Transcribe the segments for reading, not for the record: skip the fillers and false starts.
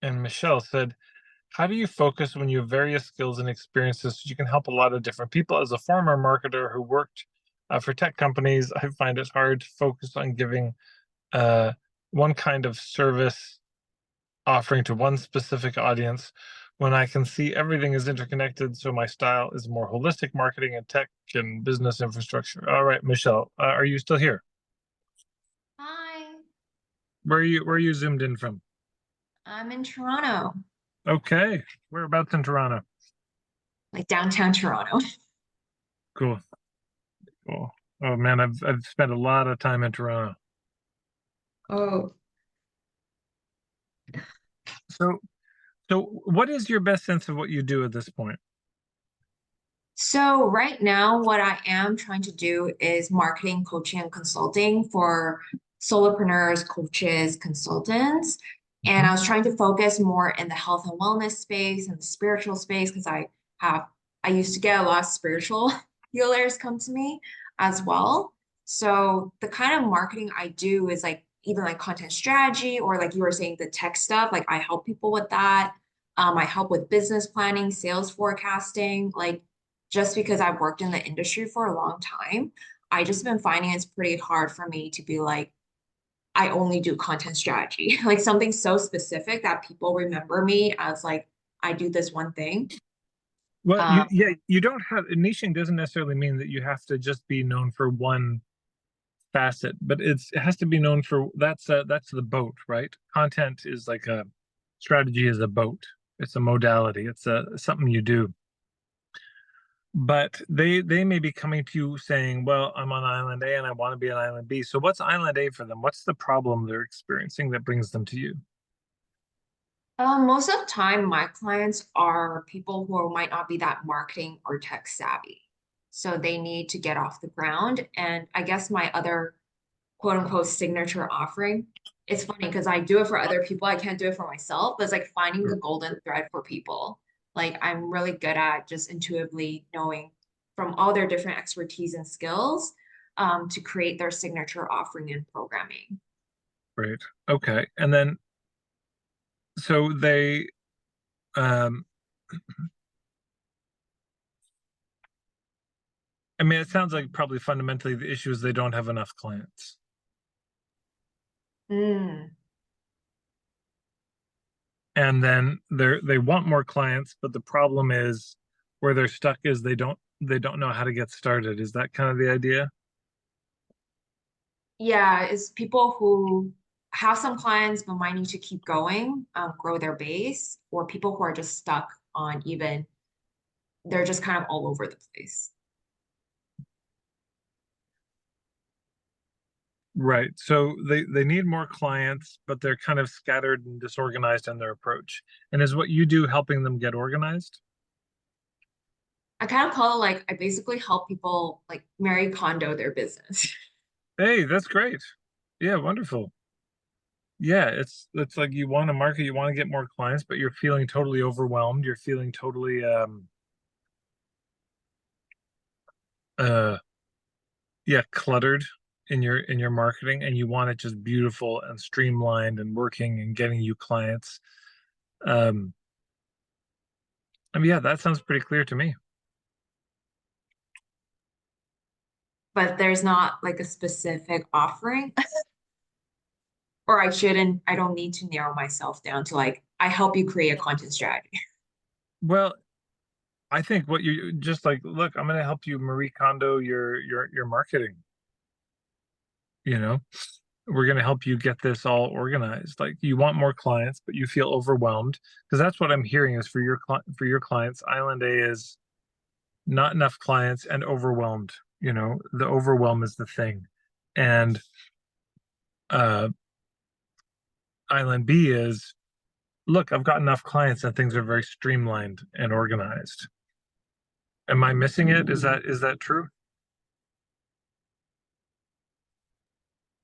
And Michelle said, how do you focus when you have various skills and experiences so you can help a lot of different people? As a former marketer who worked for tech companies, I find it hard to focus on giving uh, one kind of service offering to one specific audience when I can see everything is interconnected. So my style is more holistic marketing and tech and business infrastructure. All right, Michelle, are you still here? Hi, Where are you zoomed in from? I'm in Toronto, Okay, whereabouts in Toronto? like downtown Toronto. Cool, cool. Oh man, I've spent a lot of time in Toronto. Oh, So so what is your best sense of what you do at this point? so right now, what I am trying to do is marketing, coaching, and consulting for solopreneurs, coaches, consultants. And I Mhm. was trying to focus more in the health and wellness space and the spiritual space because have, I used to get a lot of spiritual healers come to me as well. So the kind of marketing I do is like even like content strategy or like you were saying, the tech stuff, like I help people with that. I help with business planning, sales forecasting, like just because I've worked in the industry for a long time, I just been finding it's pretty hard for me to be like, I only do content strategy, like something so specific that people remember me as like, I do this one thing. Well, Um, you don't have niching doesn't necessarily mean that you have to just be known for one facet, but it has to be known for that's the boat, right? Content is like a strategy is a boat. It's a modality. It's a something you do. But they may be coming to you saying, "Well, I'm on Island A and I want to be on Island B." So what's Island A for them? What's the problem they're experiencing that brings them to you? most of the time, my clients are people who might not be that marketing or tech savvy. So they need to get off the ground. And I guess my other quote unquote signature offering. It's funny because I do it for other people. I can't do it for myself, but it's like finding the golden thread for people. Like I'm really good at just intuitively knowing from all their different expertise and skills to create their signature offering and programming. Right. Okay. And then so they um I mean it sounds like probably fundamentally the issue is they don't have enough clients. Mm. And then they want more clients, but the problem is where they're stuck is they don't know how to get started. Is that kind of the idea? Yeah, it's people who have some clients but might need to keep going, grow their base, or people who are just stuck on even, they're just kind of all over the place. Right. So they need more clients, but they're kind of scattered and disorganized in their approach. And is what you do helping them get organized? I kind of call it like I basically help people like Mary Kondo their business. Hey, that's great. Yeah, wonderful. Yeah, it's like you want to market, you want to get more clients, but you're feeling totally overwhelmed. You're feeling totally uh yeah, cluttered in your marketing and you want it just beautiful and streamlined and working and getting you clients. Um I mean, yeah, that sounds pretty clear to me. But there's not like a specific offering, or I don't need to narrow myself down to like, I help you create a content strategy. Well, I think what you just like, look, I'm going to help you Marie Kondo your marketing, you know. We're going to help you get this all organized. Like you want more clients, but you feel overwhelmed because that's what I'm hearing is for your clients, Island A is not enough clients and overwhelmed. You know, the overwhelm is the thing. And uh Island B is, look, I've got enough clients and things are very streamlined and organized. Am I missing it? Is that true?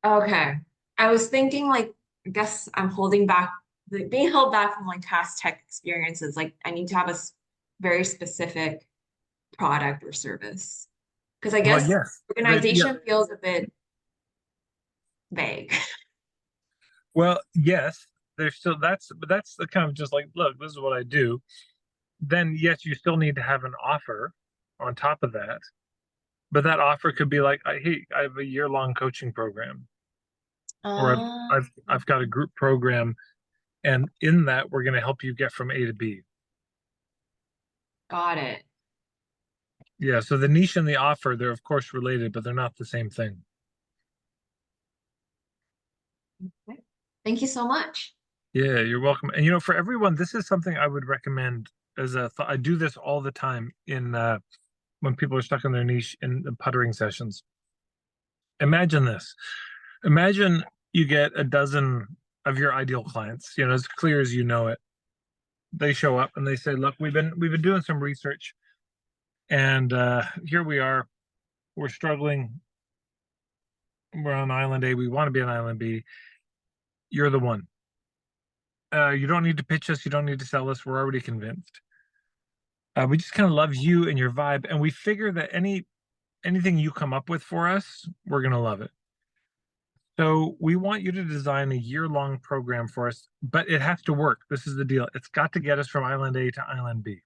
Okay. I was thinking like, I guess I'm holding back, like, being held back from like past tech experiences. Like I need to have a very specific product or service. Because I Well, guess yes. Yeah. organization feels a bit vague. Well, yes, there's still but that's the kind of just like, look, this is what I do. Then yes, you still need to have an offer on top of that. But that offer could be like, hey, I have a year-long coaching program, or Uh, I've got a group program, and in that we're going to help you get from A to B. got it. Yeah, so the niche and the offer, they're of course related, but they're not the same thing. Okay. Thank you so much. Yeah, you're welcome. And for everyone, this is something I would recommend as a I do this all the time in when people are stuck in their niche in the puttering sessions. Imagine this. Imagine you get a dozen of your ideal clients, as clear as you know it. They show up and they say, look, we've been doing some research, and here we are. We're struggling. We're on island A. We want to be on island B. You're the one. You don't need to pitch us. You don't need to sell us. We're already convinced. We just kind of love you and your vibe, and we figure that anything you come up with for us, we're gonna love it. So we want you to design a year-long program for us, but it has to work. This is the deal. It's got to get us from island A to island B.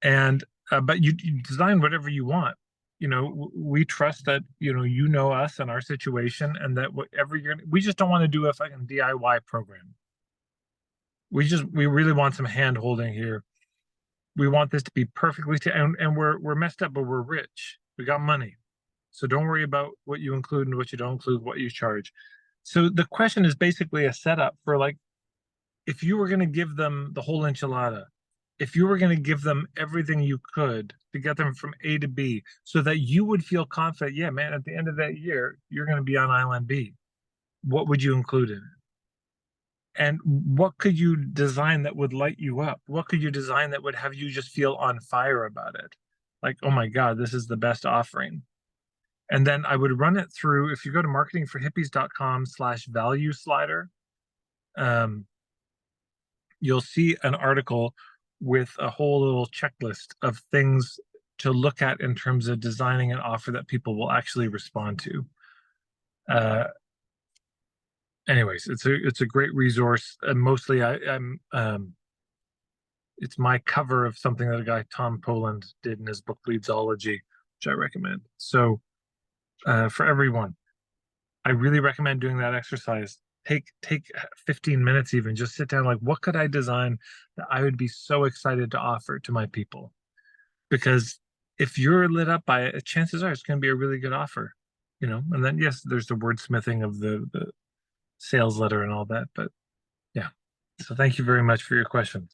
And but you design whatever you want. We trust that you know us and our situation, and that whatever we just don't want to do a fucking DIY program. We really want some hand holding here. We want this to be perfectly and we're messed up, but we're rich. We got money. So don't worry about what you include and what you don't include, what you charge. So the question is basically a setup for, like, if you were going to give them the whole enchilada, if you were going to give them everything you could to get them from A to B, so that you would feel confident, yeah, man, at the end of that year, you're going to be on island B. What would you include in it? And what could you design that would light you up? What could you design that would have you just feel on fire about it? Like, oh my God, this is the best offering. And then I would run it through, if you go to marketingforhippies.com/value slider, you'll see an article with a whole little checklist of things to look at in terms of designing an offer that people will actually respond to. Anyways, it's a great resource. And mostly it's my cover of something that a guy, Tom Poland, did in his book Leadsology, which I recommend. So for everyone, I really recommend doing that exercise. Take 15 minutes, even just sit down, like, what could I design that I would be so excited to offer to my people? Because if you're lit up by it, chances are it's going to be a really good offer. And then yes, there's the wordsmithing of the sales letter and all that, but yeah. So thank you very much for your question.